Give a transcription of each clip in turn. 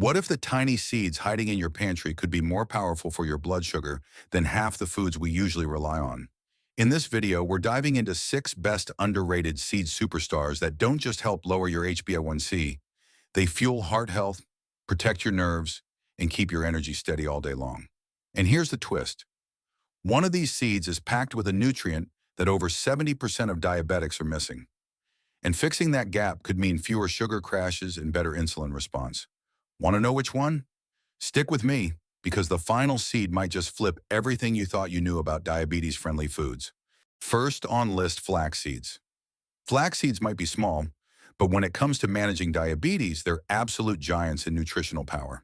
What if the tiny seeds hiding in your pantry could be more powerful for your blood sugar than half the foods we usually rely on? In this video, we're diving into 6 best underrated seed superstars that don't just help lower your HbA1c, they fuel heart health, protect your nerves, and keep your energy steady all day long. And here's the twist. One of these seeds is packed with a nutrient that over 70% of diabetics are missing. And fixing that gap could mean fewer sugar crashes and better insulin response. Want to know which one? Stick with me, because the final seed might just flip everything you thought you knew about diabetes-friendly foods. First on list, flax seeds. Flax seeds might be small, but when it comes to managing diabetes, they're absolute giants in nutritional power.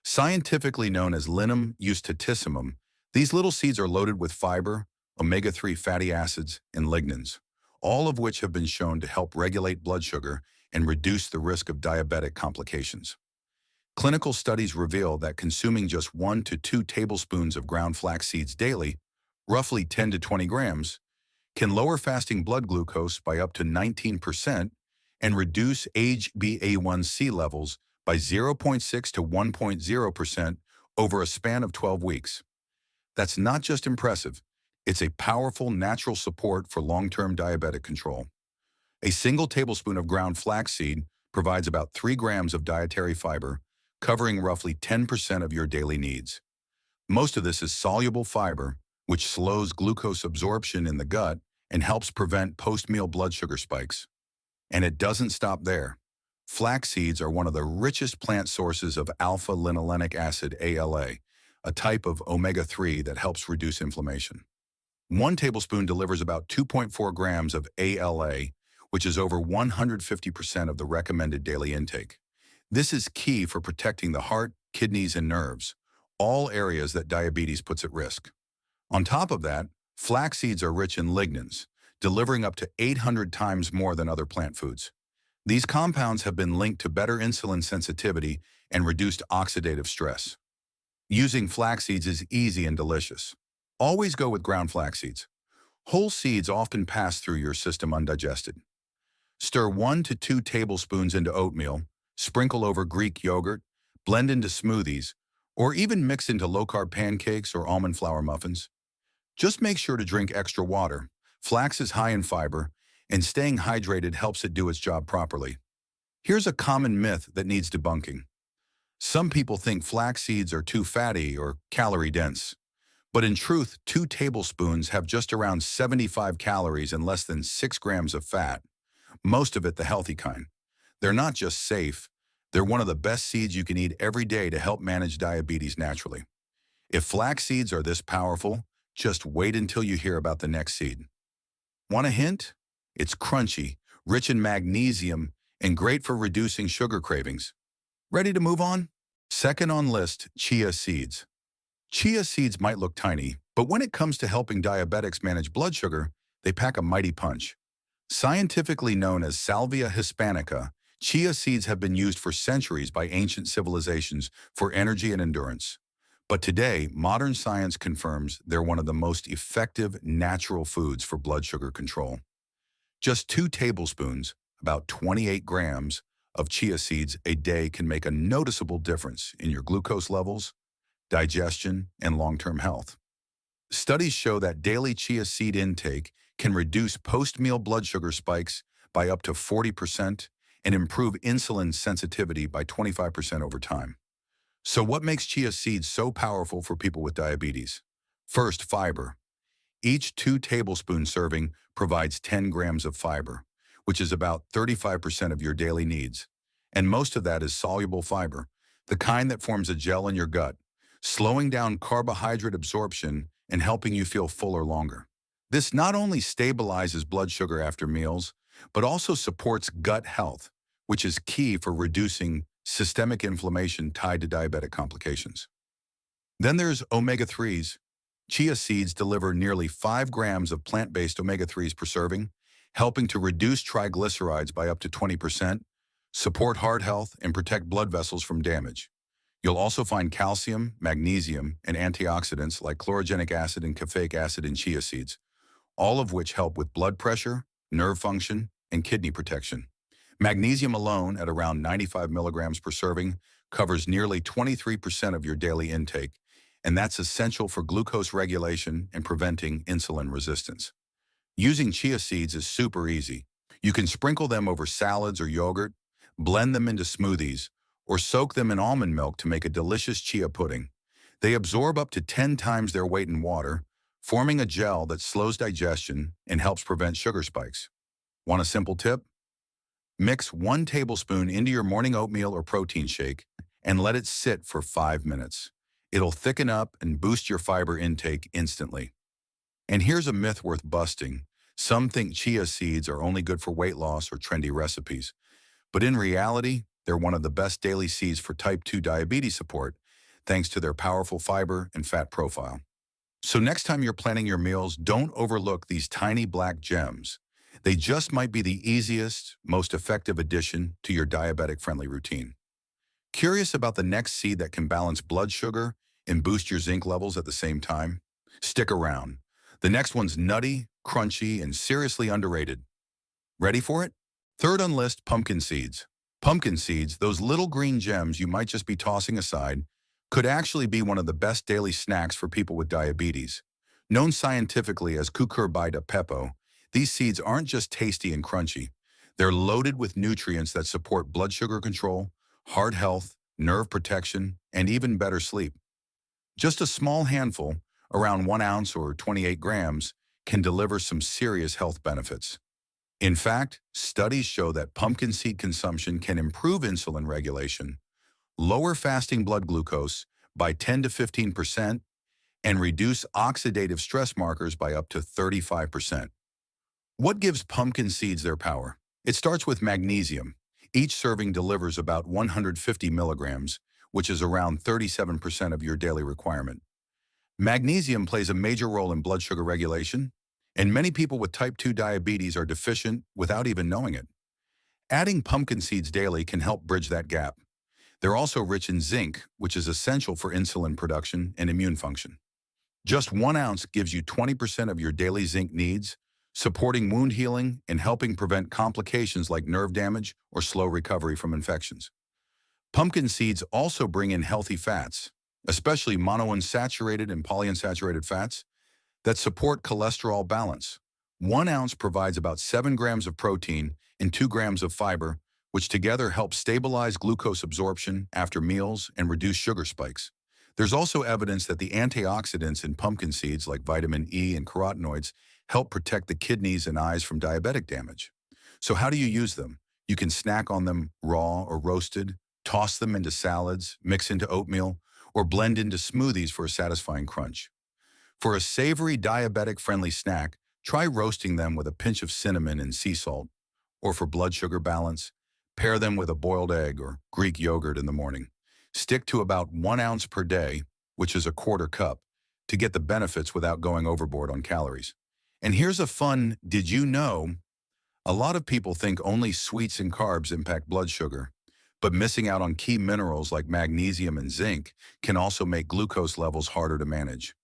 Scientifically known as linum eustatissimum, these little seeds are loaded with fiber, omega-3 fatty acids, and lignans, all of which have been shown to help regulate blood sugar and reduce the risk of diabetic complications. Clinical studies reveal that consuming just 1 to 2 tablespoons of ground flax seeds daily, roughly 10 to 20 grams, can lower fasting blood glucose by up to 19% and reduce HbA1c levels by 0.6 to 1.0% over a span of 12 weeks. That's not just impressive, it's a powerful natural support for long-term diabetic control. A single tablespoon of ground flaxseed provides about 3 grams of dietary fiber, covering roughly 10% of your daily needs. Most of this is soluble fiber, which slows glucose absorption in the gut and helps prevent post-meal blood sugar spikes. And it doesn't stop there. Flax seeds are one of the richest plant sources of alpha-linolenic acid, ALA, a type of omega-3 that helps reduce inflammation. 1 tablespoon delivers about 2.4 grams of ALA, which is over 150% of the recommended daily intake. This is key for protecting the heart, kidneys, and nerves, all areas that diabetes puts at risk. On top of that, flax seeds are rich in lignans, delivering up to 800 times more than other plant foods. These compounds have been linked to better insulin sensitivity and reduced oxidative stress. Using flax seeds is easy and delicious. Always go with ground flax seeds. Whole seeds often pass through your system undigested. Stir 1 to 2 tablespoons into oatmeal, sprinkle over Greek yogurt, blend into smoothies, or even mix into low-carb pancakes or almond flour muffins. Just make sure to drink extra water. Flax is high in fiber, and staying hydrated helps it do its job properly. Here's a common myth that needs debunking. Some people think flax seeds are too fatty or calorie-dense. But in truth, 2 tablespoons have just around 75 calories and less than 6 grams of fat, most of it the healthy kind. They're not just safe, they're one of the best seeds you can eat every day to help manage diabetes naturally. If flax seeds are this powerful, just wait until you hear about the next seed. Want a hint? It's crunchy, rich in magnesium, and great for reducing sugar cravings. Ready to move on? Second on list, chia seeds. Chia seeds might look tiny, but when it comes to helping diabetics manage blood sugar, they pack a mighty punch. Scientifically known as Salvia hispanica, chia seeds have been used for centuries by ancient civilizations for energy and endurance. But today, modern science confirms they're one of the most effective natural foods for blood sugar control. Just 2 tablespoons, about 28 grams, of chia seeds a day can make a noticeable difference in your glucose levels, digestion, and long-term health. Studies show that daily chia seed intake can reduce post-meal blood sugar spikes by up to 40% and improve insulin sensitivity by 25% over time. So what makes chia seeds so powerful for people with diabetes? First, fiber. Each 2 tablespoon serving provides 10 grams of fiber, which is about 35% of your daily needs. And most of that is soluble fiber, the kind that forms a gel in your gut, slowing down carbohydrate absorption and helping you feel fuller longer. This not only stabilizes blood sugar after meals, but also supports gut health, which is key for reducing systemic inflammation tied to diabetic complications. Then there's omega-3s. Chia seeds deliver nearly 5 grams of plant-based omega-3s per serving, helping to reduce triglycerides by up to 20%, support heart health, and protect blood vessels from damage. You'll also find calcium, magnesium, and antioxidants like chlorogenic acid and caffeic acid in chia seeds, all of which help with blood pressure, nerve function, and kidney protection. Magnesium alone, at around 95 milligrams per serving, covers nearly 23% of your daily intake, and that's essential for glucose regulation and preventing insulin resistance. Using chia seeds is super easy. You can sprinkle them over salads or yogurt, blend them into smoothies, or soak them in almond milk to make a delicious chia pudding. They absorb up to 10 times their weight in water, forming a gel that slows digestion and helps prevent sugar spikes. Want a simple tip? Mix 1 tablespoon into your morning oatmeal or protein shake and let it sit for 5 minutes. It'll thicken up and boost your fiber intake instantly. And here's a myth worth busting. Some think chia seeds are only good for weight loss or trendy recipes. But in reality, they're one of the best daily seeds for type 2 diabetes support, thanks to their powerful fiber and fat profile. So next time you're planning your meals, don't overlook these tiny black gems. They just might be the easiest, most effective addition to your diabetic-friendly routine. Curious about the next seed that can balance blood sugar and boost your zinc levels at the same time? Stick around. The next one's nutty, crunchy, and seriously underrated. Ready for it? Third on list, pumpkin seeds. Pumpkin seeds, those little green gems you might just be tossing aside, could actually be one of the best daily snacks for people with diabetes. Known scientifically as cucurbita pepo, these seeds aren't just tasty and crunchy. They're loaded with nutrients that support blood sugar control, heart health, nerve protection, and even better sleep. Just a small handful, around 1 ounce or 28 grams, can deliver some serious health benefits. In fact, studies show that pumpkin seed consumption can improve insulin regulation, lower fasting blood glucose by 10 to 15%, and reduce oxidative stress markers by up to 35%. What gives pumpkin seeds their power? It starts with magnesium. Each serving delivers about 150 milligrams, which is around 37% of your daily requirement. Magnesium plays a major role in blood sugar regulation, and many people with type 2 diabetes are deficient without even knowing it. Adding pumpkin seeds daily can help bridge that gap. They're also rich in zinc, which is essential for insulin production and immune function. Just 1 ounce gives you 20% of your daily zinc needs, supporting wound healing and helping prevent complications like nerve damage or slow recovery from infections. Pumpkin seeds also bring in healthy fats, especially monounsaturated and polyunsaturated fats, that support cholesterol balance. 1 ounce provides about 7 grams of protein and 2 grams of fiber, which together help stabilize glucose absorption after meals and reduce sugar spikes. There's also evidence that the antioxidants in pumpkin seeds like vitamin E and carotenoids help protect the kidneys and eyes from diabetic damage. So how do you use them? You can snack on them raw or roasted, toss them into salads, mix into oatmeal, or blend into smoothies for a satisfying crunch. For a savory diabetic-friendly snack, try roasting them with a pinch of cinnamon and sea salt. Or for blood sugar balance, pair them with a boiled egg or Greek yogurt in the morning. Stick to about 1 ounce per day, which is a quarter cup, to get the benefits without going overboard on calories. And here's a fun did you know? A lot of people think only sweets and carbs impact blood sugar, but missing out on key minerals like magnesium and zinc can also make glucose levels harder to manage.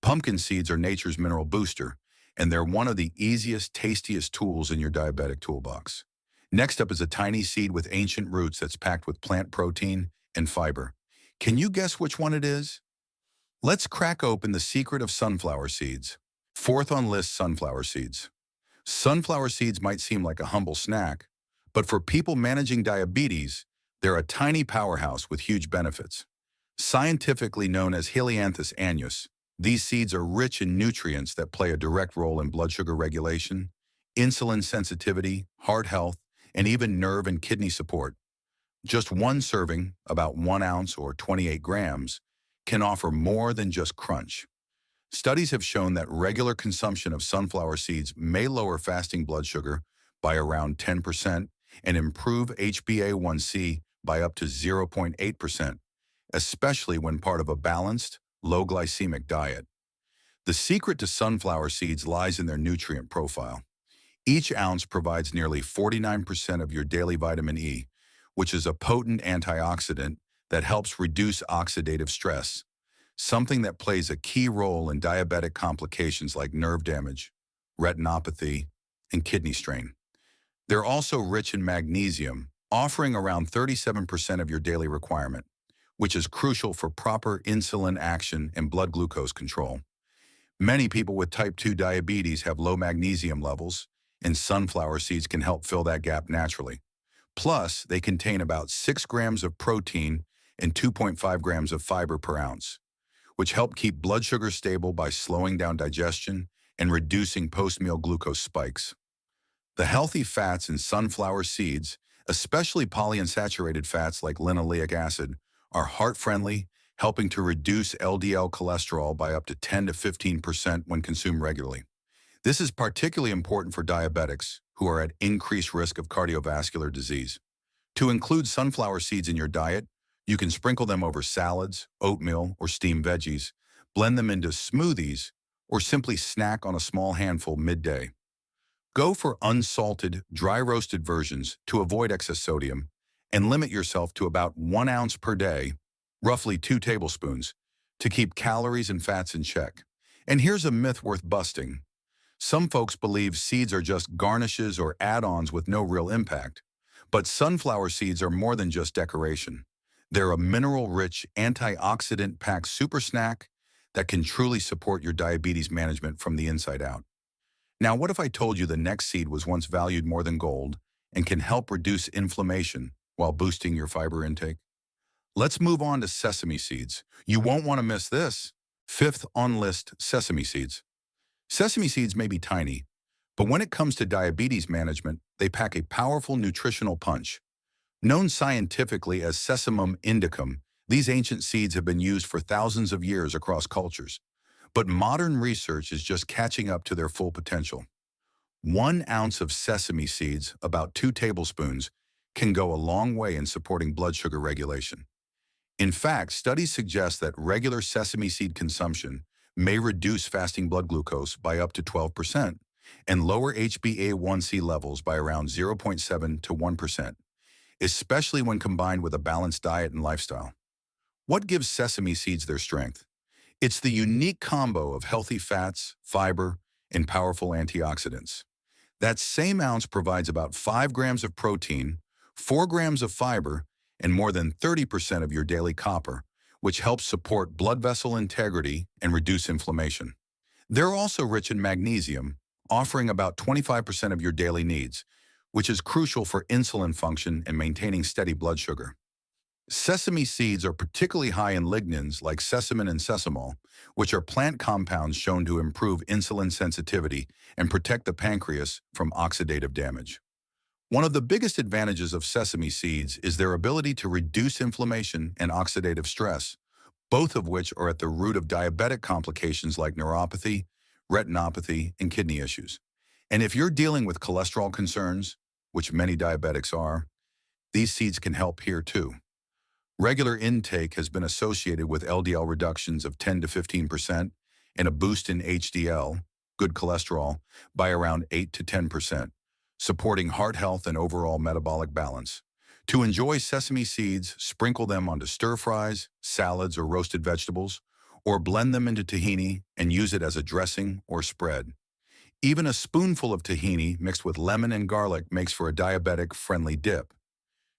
Pumpkin seeds are nature's mineral booster, and they're one of the easiest, tastiest tools in your diabetic toolbox. Next up is a tiny seed with ancient roots that's packed with plant protein and fiber. Can you guess which one it is? Let's crack open the secret of sunflower seeds. Fourth on list, sunflower seeds. Sunflower seeds might seem like a humble snack, but for people managing diabetes, they're a tiny powerhouse with huge benefits. Scientifically known as Helianthus annus, these seeds are rich in nutrients that play a direct role in blood sugar regulation, insulin sensitivity, heart health, and even nerve and kidney support. Just one serving, about 1 ounce or 28 grams, can offer more than just crunch. Studies have shown that regular consumption of sunflower seeds may lower fasting blood sugar by around 10% and improve HbA1c by up to 0.8%, especially when part of a balanced, low glycemic diet. The secret to sunflower seeds lies in their nutrient profile. Each ounce provides nearly 49% of your daily vitamin E, which is a potent antioxidant that helps reduce oxidative stress, something that plays a key role in diabetic complications like nerve damage, retinopathy, and kidney strain. They're also rich in magnesium, offering around 37% of your daily requirement. which is crucial for proper insulin action and blood glucose control. Many people with type 2 diabetes have low magnesium levels, and sunflower seeds can help fill that gap naturally. Plus, they contain about 6 grams of protein and 2.5 grams of fiber per ounce, which help keep blood sugar stable by slowing down digestion and reducing post-meal glucose spikes. The healthy fats in sunflower seeds, especially polyunsaturated fats like linoleic acid, are heart-friendly, helping to reduce LDL cholesterol by up to 10 to 15% when consumed regularly. This is particularly important for diabetics who are at increased risk of cardiovascular disease. To include sunflower seeds in your diet, you can sprinkle them over salads, oatmeal, or steamed veggies, blend them into smoothies, or simply snack on a small handful midday. Go for unsalted, dry-roasted versions to avoid excess sodium, and limit yourself to about 1 ounce per day, roughly 2 tablespoons, to keep calories and fats in check. And here's a myth worth busting. Some folks believe seeds are just garnishes or add-ons with no real impact. But sunflower seeds are more than just decoration. They're a mineral-rich, antioxidant-packed super snack that can truly support your diabetes management from the inside out. Now, what if I told you the next seed was once valued more than gold and can help reduce inflammation while boosting your fiber intake? Let's move on to sesame seeds. You won't want to miss this. Fifth on list, sesame seeds. Sesame seeds may be tiny, but when it comes to diabetes management, they pack a powerful nutritional punch. Known scientifically as Sesamum indicum, these ancient seeds have been used for thousands of years across cultures. But modern research is just catching up to their full potential. 1 ounce of sesame seeds, about 2 tablespoons, can go a long way in supporting blood sugar regulation. In fact, studies suggest that regular sesame seed consumption may reduce fasting blood glucose by up to 12% and lower HbA1c levels by around 0.7 to 1%, especially when combined with a balanced diet and lifestyle. What gives sesame seeds their strength? It's the unique combo of healthy fats, fiber, and powerful antioxidants. That same ounce provides about 5 grams of protein, 4 grams of fiber, and more than 30% of your daily copper, which helps support blood vessel integrity and reduce inflammation. They're also rich in magnesium, offering about 25% of your daily needs, which is crucial for insulin function and maintaining steady blood sugar. Sesame seeds are particularly high in lignans like sesamin and sesamol, which are plant compounds shown to improve insulin sensitivity and protect the pancreas from oxidative damage. One of the biggest advantages of sesame seeds is their ability to reduce inflammation and oxidative stress, both of which are at the root of diabetic complications like neuropathy, retinopathy, and kidney issues. And if you're dealing with cholesterol concerns, which many diabetics are, these seeds can help here too. Regular intake has been associated with LDL reductions of 10 to 15% and a boost in HDL, good cholesterol, by around 8 to 10%, supporting heart health and overall metabolic balance. To enjoy sesame seeds, sprinkle them onto stir-fries, salads, or roasted vegetables, or blend them into tahini and use it as a dressing or spread. Even a spoonful of tahini mixed with lemon and garlic makes for a diabetic-friendly dip.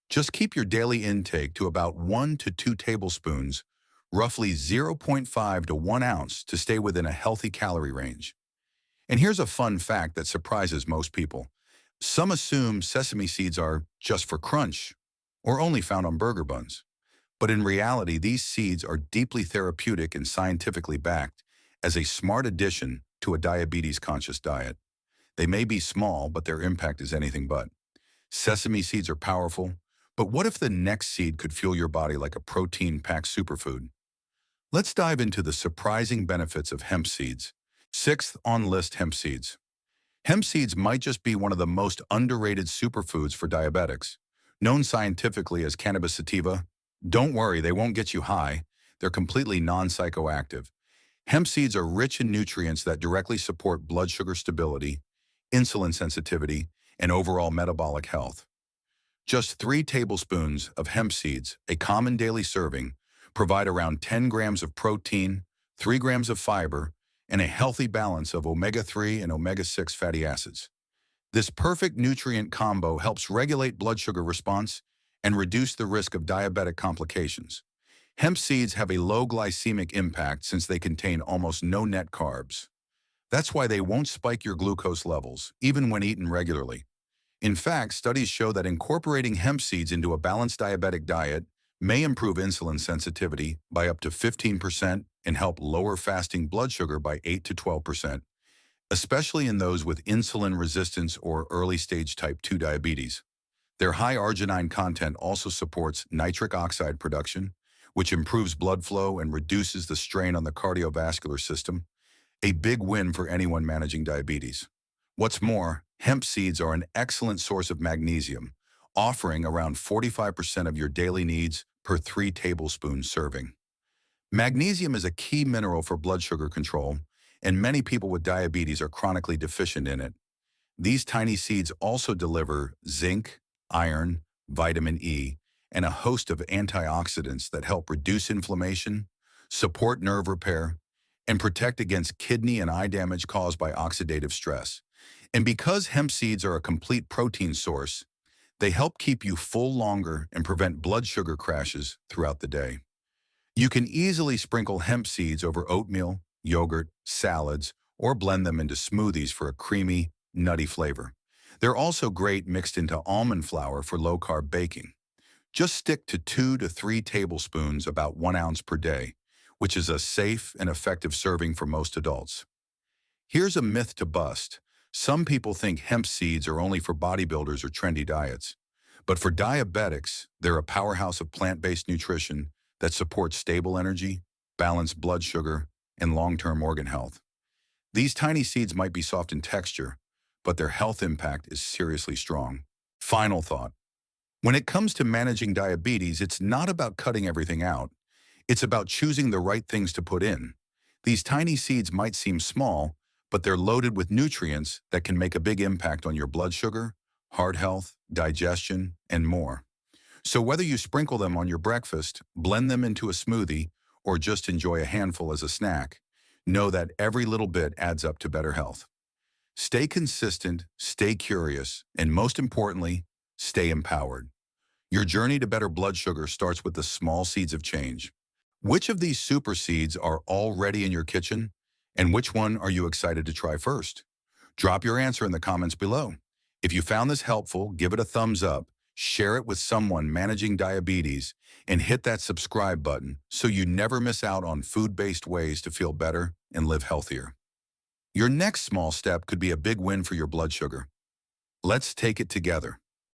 Just keep your daily intake to about 1 to 2 tablespoons, roughly 0.5 to 1 ounce to stay within a healthy calorie range. And here's a fun fact that surprises most people. Some assume sesame seeds are just for crunch or only found on burger buns. But in reality, these seeds are deeply therapeutic and scientifically backed as a smart addition to a diabetes-conscious diet. They may be small, but their impact is anything but. Sesame seeds are powerful, but what if the next seed could fuel your body like a protein-packed superfood? Let's dive into the surprising benefits of hemp seeds. Sixth on list, hemp seeds. Hemp seeds might just be one of the most underrated superfoods for diabetics. Known scientifically as cannabis sativa, don't worry, they won't get you high. They're completely non-psychoactive. Hemp seeds are rich in nutrients that directly support blood sugar stability, insulin sensitivity, and overall metabolic health. Just 3 tablespoons of hemp seeds, a common daily serving, provide around 10 grams of protein, 3 grams of fiber, and a healthy balance of omega-3 and omega-6 fatty acids. This perfect nutrient combo helps regulate blood sugar response and reduce the risk of diabetic complications. Hemp seeds have a low glycemic impact since they contain almost no net carbs. That's why they won't spike your glucose levels, even when eaten regularly. In fact, studies show that incorporating hemp seeds into a balanced diabetic diet may improve insulin sensitivity by up to 15% and help lower fasting blood sugar by 8 to 12%, especially in those with insulin resistance or early-stage type 2 diabetes. Their high arginine content also supports nitric oxide production, which improves blood flow and reduces the strain on the cardiovascular system, a big win for anyone managing diabetes. What's more, hemp seeds are an excellent source of magnesium, offering around 45% of your daily needs per 3 tablespoon serving. Magnesium is a key mineral for blood sugar control, and many people with diabetes are chronically deficient in it. These tiny seeds also deliver zinc, iron, vitamin E, and a host of antioxidants that help reduce inflammation, support nerve repair, and protect against kidney and eye damage caused by oxidative stress. And because hemp seeds are a complete protein source, they help keep you full longer and prevent blood sugar crashes throughout the day. You can easily sprinkle hemp seeds over oatmeal, yogurt, salads, or blend them into smoothies for a creamy, nutty flavor. They're also great mixed into almond flour for low-carb baking. Just stick to 2 to 3 tablespoons, about 1 ounce per day, which is a safe and effective serving for most adults. Here's a myth to bust. Some people think hemp seeds are only for bodybuilders or trendy diets. But for diabetics, they're a powerhouse of plant-based nutrition that supports stable energy, balanced blood sugar, and long-term organ health. These tiny seeds might be soft in texture, but their health impact is seriously strong. Final thought. When it comes to managing diabetes, it's not about cutting everything out. It's about choosing the right things to put in. These tiny seeds might seem small, but they're loaded with nutrients that can make a big impact on your blood sugar, heart health, digestion, and more. So whether you sprinkle them on your breakfast, blend them into a smoothie, or just enjoy a handful as a snack, know that every little bit adds up to better health. Stay consistent, stay curious, and most importantly, stay empowered. Your journey to better blood sugar starts with the small seeds of change. Which of these super seeds are already in your kitchen? And which one are you excited to try first? Drop your answer in the comments below. If you found this helpful, give it a thumbs up, share it with someone managing diabetes, and hit that subscribe button so you never miss out on food-based ways to feel better and live healthier. Your next small step could be a big win for your blood sugar. Let's take it together.